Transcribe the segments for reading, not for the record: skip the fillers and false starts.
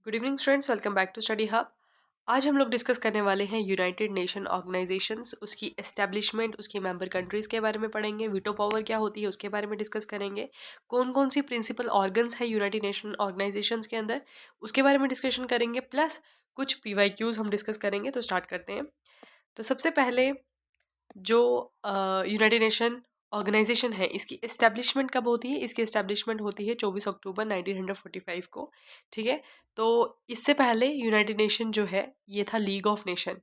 Good evening students, welcome back to study hub. आज हम लोग डिस्कस करने वाले हैं यूनाइटेड नेशन ऑर्गेनाइजेशंस, उसकी एस्टेब्लिशमेंट, उसकी मेंबर कंट्रीज़ के बारे में पढ़ेंगे। वीटो पावर क्या होती है उसके बारे में डिस्कस करेंगे। कौन कौन सी प्रिंसिपल ऑर्गन्स है यूनाइटेड नेशन ऑर्गेनाइजेशंस के अंदर, उसके बारे में डिस्कशन करेंगे। प्लस कुछ पीवाईक्यूज हम डिस्कस करेंगे। तो स्टार्ट करते हैं। तो सबसे पहले जो यूनाइटेड नेशन ऑर्गेनाइजेशन है, इसकी एस्टेब्लिशमेंट कब होती है? इसकी एस्टेब्लिशमेंट होती है 24 अक्टूबर 1945 को। ठीक है। तो इससे पहले यूनाइटेड नेशन जो है ये था league of nation.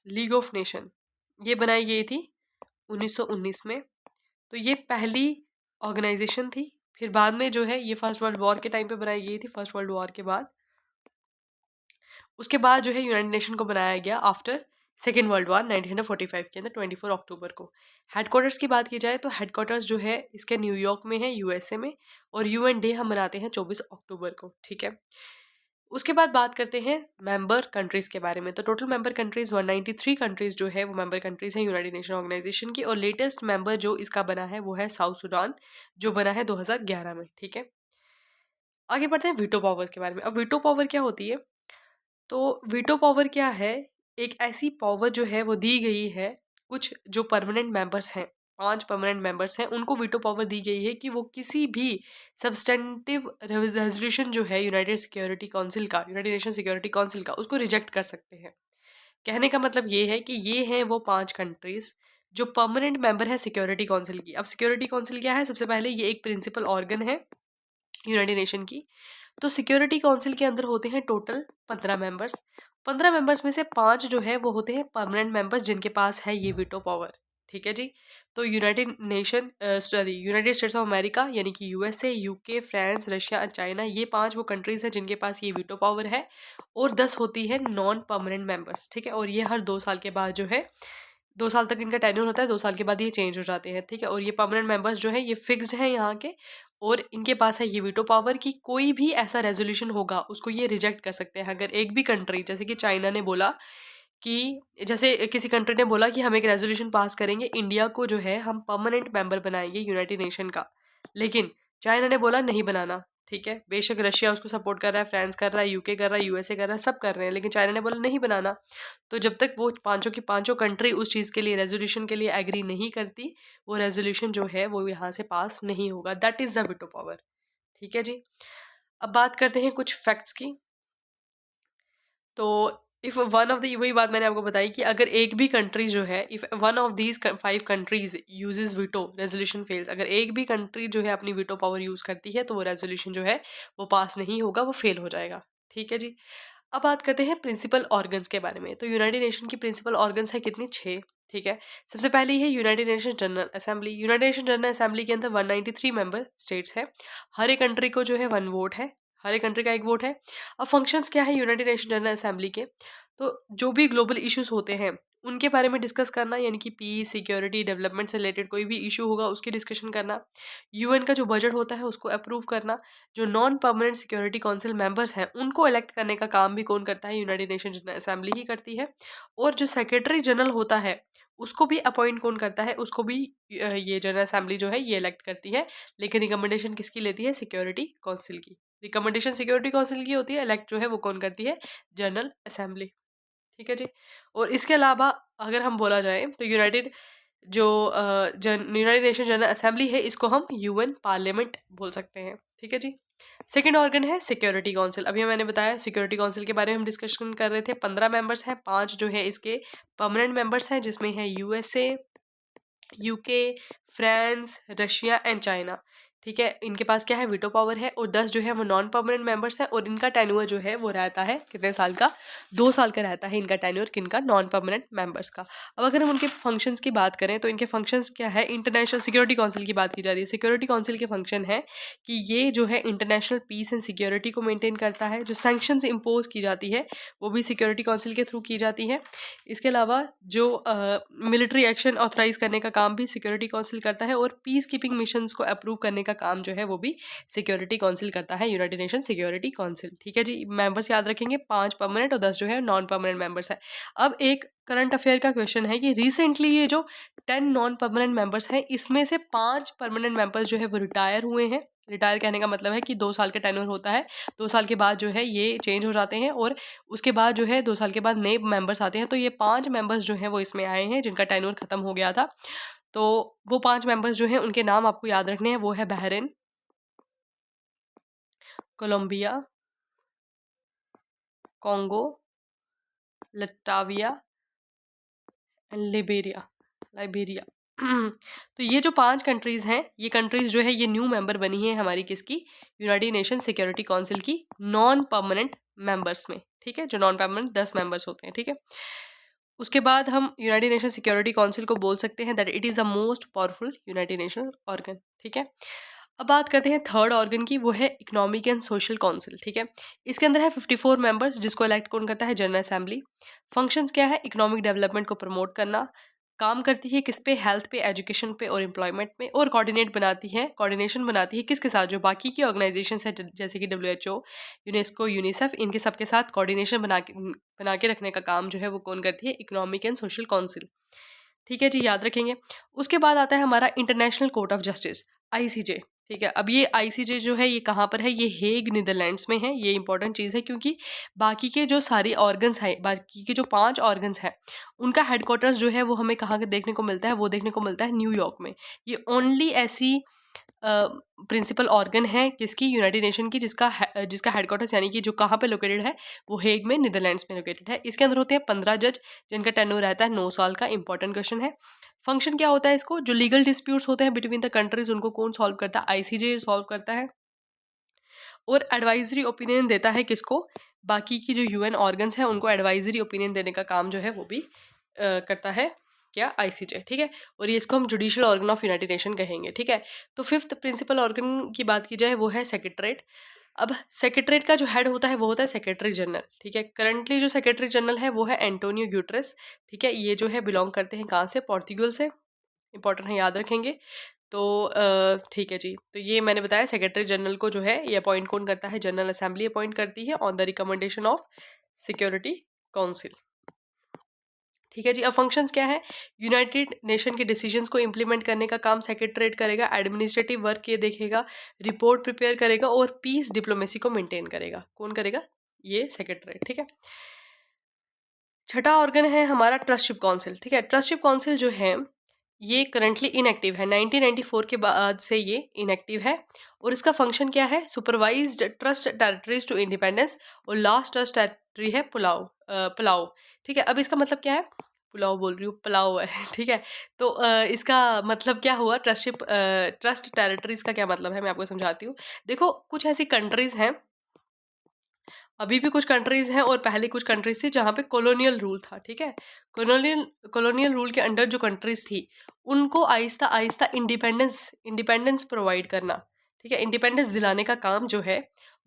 League of nation ये बनाई गई थी 1919 में। तो ये पहली ऑर्गेनाइजेशन थी। फिर बाद में जो है ये फर्स्ट वर्ल्ड वॉर के टाइम पे बनाई गई थी, फर्स्ट वर्ल्ड वॉर के बाद। उसके बाद जो है यूनाइटेड नेशन को बनाया गया आफ्टर सेकेंड वर्ल्ड वॉर 1945 के अंदर 24 अक्टूबर को। हेडक्वार्टर्स की बात की जाए तो हेडक्वार्टर्स जो है इसके न्यूयॉर्क में है, यूएसए में। और यूएन डे हम मनाते हैं 24 अक्टूबर को। ठीक है। उसके बाद बात करते हैं मेंबर कंट्रीज के बारे में। तो टोटल मेंबर कंट्रीज 193 कंट्रीज जो है वो मेंबर कंट्रीज हैं यूनाइटेड नेशन ऑर्गेनाइजेशन की। और लेटेस्ट मेंबर जो इसका बना है वो है साउथ सूडान, जो बना है 2011 में। ठीक है। आगे बढ़ते हैं वीटो पावर के बारे में। अब वीटो पावर क्या होती है? तो वीटो पावर क्या है? एक ऐसी पावर जो है वो दी गई है कुछ जो परमानेंट मेंबर्स हैं, 5 परमानेंट मेंबर्स हैं, उनको वीटो पावर दी गई है कि वो किसी भी सब्सटेंटिव रेजोल्यूशन जो है यूनाइटेड सिक्योरिटी काउंसिल का, यूनाइटेड नेशन सिक्योरिटी काउंसिल का, उसको रिजेक्ट कर सकते हैं। कहने का मतलब ये है कि ये हैं वो 5 कंट्रीज जो परमानेंट मेंबर है सिक्योरिटी काउंसिल की। अब सिक्योरिटी काउंसिल क्या है? सबसे पहले ये एक प्रिंसिपल ऑर्गन है यूनाइटेड नेशन की। तो सिक्योरिटी काउंसिल के अंदर होते हैं टोटल 15 मेंबर्स। 15 मेंबर्स में से 5 जो है वो होते हैं परमानेंट मेंबर्स जिनके पास है ये वीटो पावर। ठीक है जी। तो यूनाइटेड स्टेट्स ऑफ अमेरिका यानी कि यूएसए, यूके, फ्रांस, रशिया और चाइना, ये 5 वो कंट्रीज है जिनके पास ये वीटो पावर है। और 10 होती है नॉन परमानेंट मेंबर्स। ठीक है। और ये हर 2 साल के बाद जो है, 2 साल तक इनका टेन्योर होता है, 2 साल के बाद ये चेंज हो जाते हैं। ठीक है। और ये परमानेंट मेंबर्स जो है ये फिक्स्ड है यहाँ के। और इनके पास है ये वीटो पावर कि कोई भी ऐसा रेजोल्यूशन होगा उसको ये रिजेक्ट कर सकते हैं। अगर एक भी कंट्री, जैसे कि चाइना ने बोला कि, जैसे किसी कंट्री ने बोला कि हम एक रेजोल्यूशन पास करेंगे, इंडिया को जो है हम परमानेंट मेंबर बनाएंगे यूनाइटेड नेशन का, लेकिन चाइना ने बोला नहीं बनाना। ठीक है। बेशक रशिया उसको सपोर्ट कर रहा है, फ्रांस कर रहा है, यूके कर रहा है, यूएसए कर रहा है, सब कर रहे हैं, लेकिन चाइना ने बोला नहीं बनाना। तो जब तक वो पांचों की पांचों कंट्री उस चीज़ के लिए, रेजोल्यूशन के लिए एग्री नहीं करती, वो रेजोल्यूशन जो है वो यहाँ से पास नहीं होगा। That is the veto power. ठीक है जी। अब बात करते हैं कुछ फैक्ट्स की। तो इफ़ वन ऑफ द, वही बात मैंने आपको बताई कि अगर एक भी कंट्री जो है, if one of these 5 countries uses veto, resolution fails. अगर एक भी कंट्री जो है अपनी वीटो पावर यूज़ करती है तो वो रेजोल्यूशन जो है वो पास नहीं होगा, वो फेल हो जाएगा। ठीक है जी। अब बात करते हैं प्रिंसिपल ऑर्गन्स के बारे में। तो यूनाइटेड नेशन की प्रिंसिपल ऑर्गन्स है कितनी? 6। ठीक है। सबसे पहले है United nation general assembly. United nation general assembly के अंदर 193 मेंबर स्टेट्स है। हर एक कंट्री को जो है 1 वोट है, हर एक कंट्री का 1 वोट है। अब फंक्शंस क्या है यूनाइटेड नेशन जनरल असेंबली के? तो जो भी ग्लोबल इश्यूज होते हैं उनके बारे में डिस्कस करना, यानी कि पीस, सिक्योरिटी, डेवलपमेंट से रिलेटेड कोई भी इशू होगा उसकी डिस्कशन करना। यूएन का जो बजट होता है उसको अप्रूव करना। जो non permanent security council members हैं उनको इलेक्ट करने का काम भी कौन करता है? यूनाइटेड नेशन जनरल असेंबली ही करती है। और जो सेक्रेटरी जनरल होता है उसको भी अपॉइंट कौन करता है? उसको भी ये जनरल असेंबली जो है ये इलेक्ट करती है। लेकिन रिकमेंडेशन किसकी लेती है? सिक्योरिटी काउंसिल की। रिकमेंडेशन सिक्योरिटी काउंसिल की होती है, इलेक्ट जो है वो कौन करती है? General assembly. ठीक है जी। और इसके अलावा अगर हम बोला जाए तो यूनाइटेड जो यूनाइटेड नेशन जनरल असेंबली है इसको हम यूएन पार्लियामेंट बोल सकते हैं। ठीक है जी। सेकंड ऑर्गन है सिक्योरिटी काउंसिल। अभी मैंने बताया सिक्योरिटी काउंसिल के बारे में हम डिस्कशन कर रहे थे। 15 मेंबर्स हैं, 5 जो है इसके परमानेंट मेंबर्स हैं, जिसमें है USA, UK, France, Russia and China. ठीक है। इनके पास क्या है? वीटो पावर है। और 10 जो है वो नॉन परमानेंट मेंबर्स हैं। और इनका टेन्योर जो है वो रहता है कितने साल का? 2 साल का रहता है इनका टेन्योर। किनका? नॉन परमानेंट मेंबर्स का। अब अगर हम उनके फंक्शंस की बात करें तो इनके फंक्शंस क्या है? इंटरनेशनल सिक्योरिटी काउंसिल की बात की जा रही है। सिक्योरिटी काउंसिल के फंक्शन है कि ये जो है इंटरनेशनल पीस एंड सिक्योरिटी को मेंटेन करता है। जो सैंक्शंस इम्पोज की जाती है वो भी सिक्योरिटी काउंसिल के थ्रू की जाती है। इसके अलावा जो मिलिट्री एक्शन ऑथराइज करने का काम भी सिक्योरिटी काउंसिल करता है। और पीस कीपिंग मिशंस को अप्रूव करने का काम जो है वो भी सिक्योरिटी काउंसिल करता है, यूनाइटेड नेशन सिक्योरिटी काउंसिल। ठीक है जी। मेंबर्स याद रखेंगे, 5 परमानेंट और 10 जो है नॉन परमानेंट मेंबर्स है। अब एक करंट अफेयर का क्वेश्चन है कि रिसेंटली ये जो 10 नॉन परमानेंट मेंबर्स हैं इसमें से 5 परमानेंट मेंबर्स जो है वो रिटायर हुए हैं। रिटायर कहने का मतलब है कि 2 साल का टेन्योर होता है, 2 साल के बाद जो है ये चेंज हो जाते हैं और उसके बाद जो है 2 साल के बाद नए मेंबर्स आते हैं। तो ये 5 मेंबर्स जो हैं वो इसमें आए हैं जिनका टेन्योर ख़त्म हो गया था। तो वो 5 मेंबर्स जो हैं उनके नाम आपको याद रखने हैं, वो है Bahrain, Colombia, Congo, Latvia and Liberia. तो ये जो 5 कंट्रीज़ हैं, ये कंट्रीज़ जो है ये न्यू मेंबर बनी है हमारी किसकी, यूनाइटेड नेशन सिक्योरिटी काउंसिल की नॉन परमानेंट मेंबर्स में, ठीक है, जो नॉन परमानेंट 10 मेंबर्स होते हैं, ठीक है। उसके बाद हम यूनाइटेड नेशन सिक्योरिटी काउंसिल को बोल सकते हैं that it is the most powerful United nation organ, ठीक है। अब बात करते हैं थर्ड ऑर्गन की, वो है इकोनॉमिक एंड सोशल काउंसिल, ठीक है। इसके अंदर है 54 मेंबर्स जिसको इलेक्ट कौन करता है, जनरल असेंबली। फंक्शंस क्या है, इकोनॉमिक डेवलपमेंट को प्रमोट करना, काम करती है किस पे, हेल्थ पे, एजुकेशन पे और एम्प्लॉयमेंट में, और कोऑर्डिनेशन बनाती है किसके साथ, जो बाकी की ऑर्गेनाइजेशन है जैसे कि WHO, यूनेस्को, यूनिसेफ, इनके सबके साथ कोऑर्डिनेशन बना के रखने का काम जो है वो कौन करती है, इकोनॉमिक एंड सोशल काउंसिल, ठीक है जी, याद रखेंगे। उसके बाद आता है हमारा international court of justice, ICJ, ठीक है। अब ये ICJ जो है ये कहाँ पर है, ये हेग नीदरलैंड्स में है। ये इंपॉर्टेंट चीज़ है क्योंकि बाकी के जो सारे ऑर्गन्स हैं, बाकी के जो 5 ऑर्गन्स हैं, उनका हेडक्वार्टर्स जो है वो हमें कहाँ के देखने को मिलता है, वो देखने को मिलता है न्यूयॉर्क में। ये ओनली ऐसी प्रिंसिपल ऑर्गन है किसकी, यूनाइटेड नेशन की, जिसका हेडक्वार्टर्स यानी कि जो कहाँ पे लोकेटेड है, वो हेग में, नीदरलैंड्स में लोकेटेड है। इसके अंदर होते हैं 15 जज जिनका टेन्योर रहता है 9 साल का। इंपॉर्टेंट क्वेश्चन है। फंक्शन क्या होता है इसको, जो लीगल डिस्प्यूट्स होते हैं बिटवीन द कंट्रीज उनको कौन सॉल्व करता है, ICJ सॉल्व करता है। और एडवाइजरी ओपिनियन देता है किसको, बाकी की जो UN ऑर्गन्स हैं उनको एडवाइजरी ओपिनियन देने का काम जो है वो भी करता है क्या, ICJ, ठीक है। और ये इसको हम judicial organ of United nation कहेंगे, ठीक है। तो 5th प्रिंसिपल ऑर्गन की बात की जाए वो है सेक्रेटरीट। अब सेक्रेटरीट का जो हेड होता है वो होता है सेक्रेटरी जनरल, ठीक है। करंटली जो सेक्रेटरी जनरल है वो है एंटोनियो ग्यूटरेस, ठीक है। ये जो है बिलोंग करते हैं कहाँ से, पोर्तुगल से। इंपॉर्टेंट है, याद रखेंगे। तो ठीक है जी, तो ये मैंने बताया सेक्रेटरी जनरल को जो है ये अपॉइंट कौन करता है, जनरल असेंबली अपॉइंट करती है on the recommendation of security council, ठीक है जी। अब फंक्शंस क्या है, यूनाइटेड नेशन के डिसीजंस को इम्प्लीमेंट करने का काम सेक्रेटरीट करेगा, एडमिनिस्ट्रेटिव वर्क ये देखेगा, रिपोर्ट प्रिपेयर करेगा और पीस डिप्लोमेसी को मेंटेन करेगा। कौन करेगा, ये सेक्रेटरीट, ठीक है। छठा ऑर्गन है हमारा ट्रस्टशिप काउंसिल, ठीक है। ट्रस्टशिप काउंसिल जो है ये करंटली इनएक्टिव है, 1994 के बाद से ये इनएक्टिव है। और इसका फंक्शन क्या है, supervised trust territories to independence, और लास्ट ट्रस्ट टेरिटरी है पुलाव, ठीक है। अब इसका मतलब क्या है, पुलाव बोल रही हूँ, पुलाव है ठीक है। तो इसका मतलब क्या हुआ, ट्रस्ट टेरिटरीज का क्या मतलब है, मैं आपको समझाती हूँ। देखो कुछ ऐसी कंट्रीज हैं, अभी भी कुछ कंट्रीज हैं और पहले कुछ कंट्रीज थी जहाँ पे कॉलोनियल रूल था, ठीक है। कॉलोनियल रूल के अंडर जो कंट्रीज थी उनको आहिस्ता आहिस्ता इंडिपेंडेंस प्रोवाइड करना, ठीक है, इंडिपेंडेंस दिलाने का काम जो है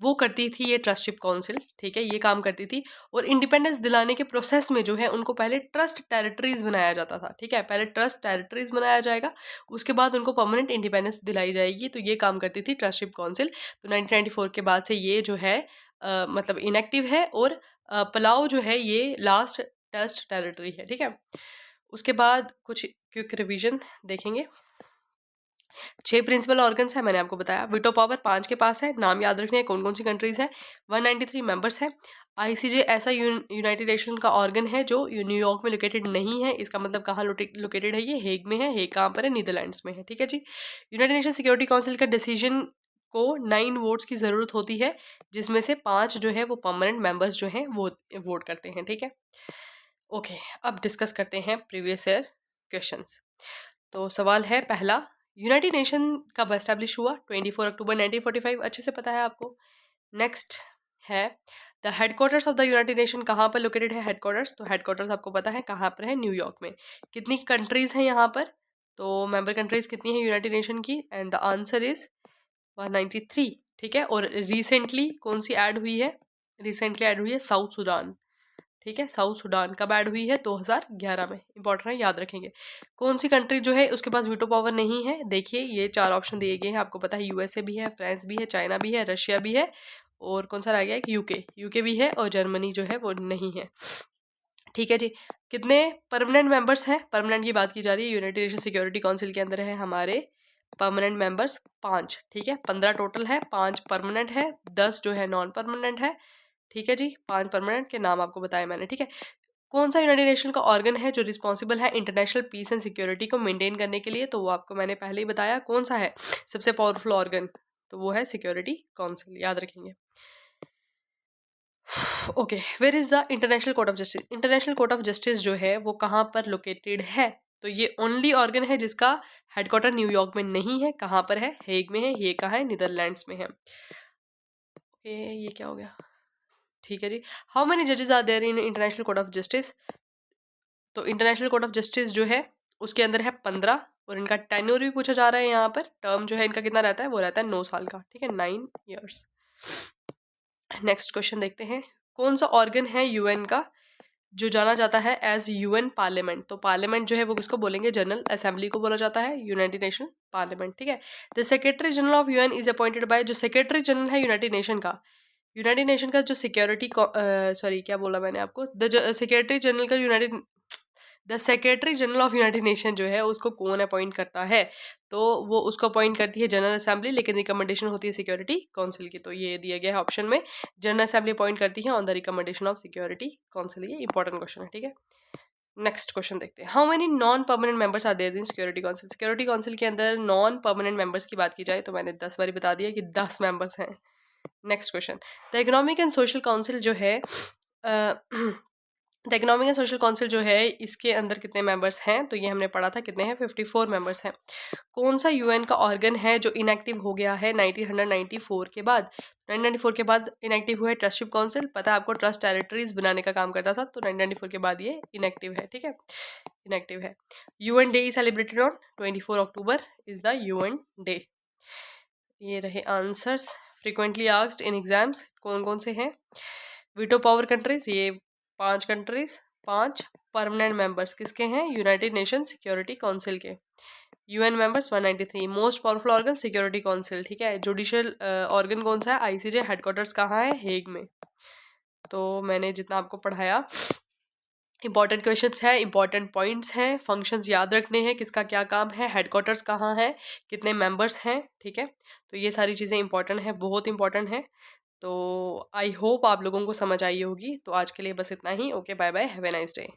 वो करती थी ये ट्रस्टशिप काउंसिल, ठीक है, ये काम करती थी। और इंडिपेंडेंस दिलाने के प्रोसेस में जो है उनको पहले ट्रस्ट टेरिटरीज बनाया जाता था, ठीक है, पहले ट्रस्ट टेरिटरीज बनाया जाएगा, उसके बाद उनको परमानेंट इंडिपेंडेंस दिलाई जाएगी। तो ये काम करती थी ट्रस्टशिप काउंसिल। तो 1994 के बाद से ये जो है मतलब इनएक्टिव है। और पलाव जो है ये लास्ट टेस्ट टेरिटरी है, ठीक है। उसके बाद कुछ क्विक रिवीजन देखेंगे। 6 प्रिंसिपल ऑर्गन्स है, मैंने आपको बताया। वीटो पावर 5 के पास है, नाम याद रखने हैं कौन कौन सी कंट्रीज है। 193 मेंबर्स है। ICJ ऐसा यूनाइटेड नेशन का ऑर्गन है जो न्यूयॉर्क में लोकेटेड नहीं है। इसका मतलब कहाँ लोकेटेड है, ये हेग में है। हेग कहाँ पर है, नीदरलैंड्स में है, ठीक है जी। यूनाइटेड नेशन सिक्योरिटी काउंसिल का डिसीजन को 9 वोट्स की ज़रूरत होती है, जिसमें से 5 जो है वो परमानेंट मेंबर्स जो हैं वो वोट करते हैं, ठीक है। ओके, अब डिस्कस करते हैं प्रीवियस ईयर क्वेश्चंस। तो सवाल है पहला, यूनाइटेड नेशन कब एस्टैब्लिश हुआ, 24 अक्टूबर 1945, अच्छे से पता है आपको। नेक्स्ट है the headquarters of the United nation कहाँ पर लोकेटेड है, हेडक्वार्टर्स, तो हेडक्वार्टर्स आपको पता है कहाँ पर है, न्यूयॉर्क में। कितनी कंट्रीज हैं यहाँ पर, तो मेंबर कंट्रीज कितनी हैं यूनाइटेड नेशन की, एंड द आंसर इज 193, ठीक है। और रिसेंटली कौन सी ऐड हुई है, रिसेंटली ऐड हुई है साउथ सूडान, ठीक है। साउथ सूडान कब ऐड हुई है, 2011 में। इंपॉर्टेंट है, याद रखेंगे। कौन सी कंट्री जो है उसके पास वीटो पावर नहीं है, देखिए ये 4 ऑप्शन दिए गए हैं आपको पता है, USA भी है, फ्रांस भी है, चाइना भी है, रशिया भी है, और कौन सा रह गया, यूके भी है, और जर्मनी जो है वो नहीं है, ठीक है जी। कितने परमानेंट मेंबर्स हैं, परमानेंट की बात की जा रही है, यूनाइटेड नेशन सिक्योरिटी काउंसिल के अंदर है हमारे परमानेंट मेंबर्स 5, ठीक है, 15 टोटल है, 5 परमानेंट है, 10 जो है नॉन परमानेंट है, ठीक है जी। 5 परमानेंट के नाम आपको बताया मैंने, ठीक है। कौन सा यूनाइटेड नेशन का ऑर्गन है जो रिस्पॉन्सिबल है इंटरनेशनल पीस एंड सिक्योरिटी को मेंटेन करने के लिए? तो वो आपको मैंने पहले ही बताया कौन सा है सबसे पावरफुल ऑर्गन, तो वो है सिक्योरिटी काउंसिल, याद रखेंगे। Okay, where is the international court of justice? International court of justice जो है वो कहाँ पर लोकेटेड है? तो ये ओनली ऑर्गन है जिसका हेडक्वार्टर न्यूयॉर्क में नहीं है। कहाँ पर है? हेग में है। ये कहाँ है? नीदरलैंड्स में है। ओके, ये क्या हो गया? ठीक है जी। हाउ मेनी जजेस are there in international court of justice? तो इंटरनेशनल कोर्ट ऑफ जस्टिस जो है उसके अंदर है 15, और इनका टेन्योर भी पूछा जा रहा है यहाँ पर। टर्म जो है इनका कितना रहता है? वो रहता है 9 साल का, ठीक है, 9 ईयर्स। नेक्स्ट क्वेश्चन देखते हैं। कौन सा ऑर्गन है यूएन का जो जाना जाता है एज यूएन पार्लियामेंट? तो पार्लियामेंट जो है वो किसको बोलेंगे? जनरल असेंबली को बोला जाता है, यूनाइटेड नेशन पार्लियामेंट, ठीक है। The secretary general of UN is appointed by, जो सेक्रेटरी जनरल है यूनाइटेड नेशन का, यूनाइटेड नेशन का जो सिक्योरिटी, सॉरी क्या बोला मैंने आपको, द सेक्रेटरी जनरल का United, the secretary general of United nation जो है उसको कौन अपॉइंट करता है? तो वो उसको अपॉइंट करती है जनरल असेंबली, लेकिन रिकमेंडेशन होती है सिक्योरिटी काउंसिल की। तो ये दिया गया है ऑप्शन में, जनरल असेंबली अपॉइंट करती है on the recommendation of security council. ये इंपॉर्टेंट क्वेश्चन है, ठीक है। नेक्स्ट क्वेश्चन देखते हैं। How many non permanent members are there in security council? Security council के अंदर नॉन परमानेंट मेंबर्स की बात की जाए तो मैंने 10 बारी बता दिया कि 10 मेंबर्स हैं। Next question, the economic and social council जो है, the economic and social council जो है इसके अंदर कितने मेंबर्स हैं? तो ये हमने पढ़ा था कितने हैं, 54 मेंबर्स हैं। कौन सा यूएन का ऑर्गन है जो इनएक्टिव हो गया है 1994 के बाद? 1994 के बाद इनएक्टिव हुआ है ट्रस्टशिप काउंसिल। पता है आपको, ट्रस्ट टेरिटरीज बनाने का काम करता था, तो 1994 के बाद ये इनएक्टिव है, ठीक है, इनएक्टिव है। UN day celebrated on 24 October is the UN day. ये रहे answers frequently asked in exams, कौन कौन से हैं? वीटो पावर कंट्रीज, ये 5 कंट्रीज, 5 परमानेंट मेंबर्स किसके हैं? यूनाइटेड नेशन सिक्योरिटी काउंसिल के। UN members 193। Most powerful organ security council, ठीक है। जुडिशियल ऑर्गन कौन सा है? आईसीजे। हेडक्वार्टर्स कहाँ है? हेग में। तो मैंने जितना आपको पढ़ाया, इंपॉर्टेंट क्वेश्चंस है, इंपॉर्टेंट पॉइंट्स हैं, फंक्शंस याद रखने हैं, किसका क्या काम है, हेडक्वार्टर्स कहाँ है, कितने मेंबर्स हैं, ठीक है। तो ये सारी चीज़ें इंपॉर्टेंट है, बहुत इंपॉर्टेंट है। तो आई होप आप लोगों को समझ आई होगी। तो आज के लिए बस इतना ही। Okay, bye bye, have a nice day.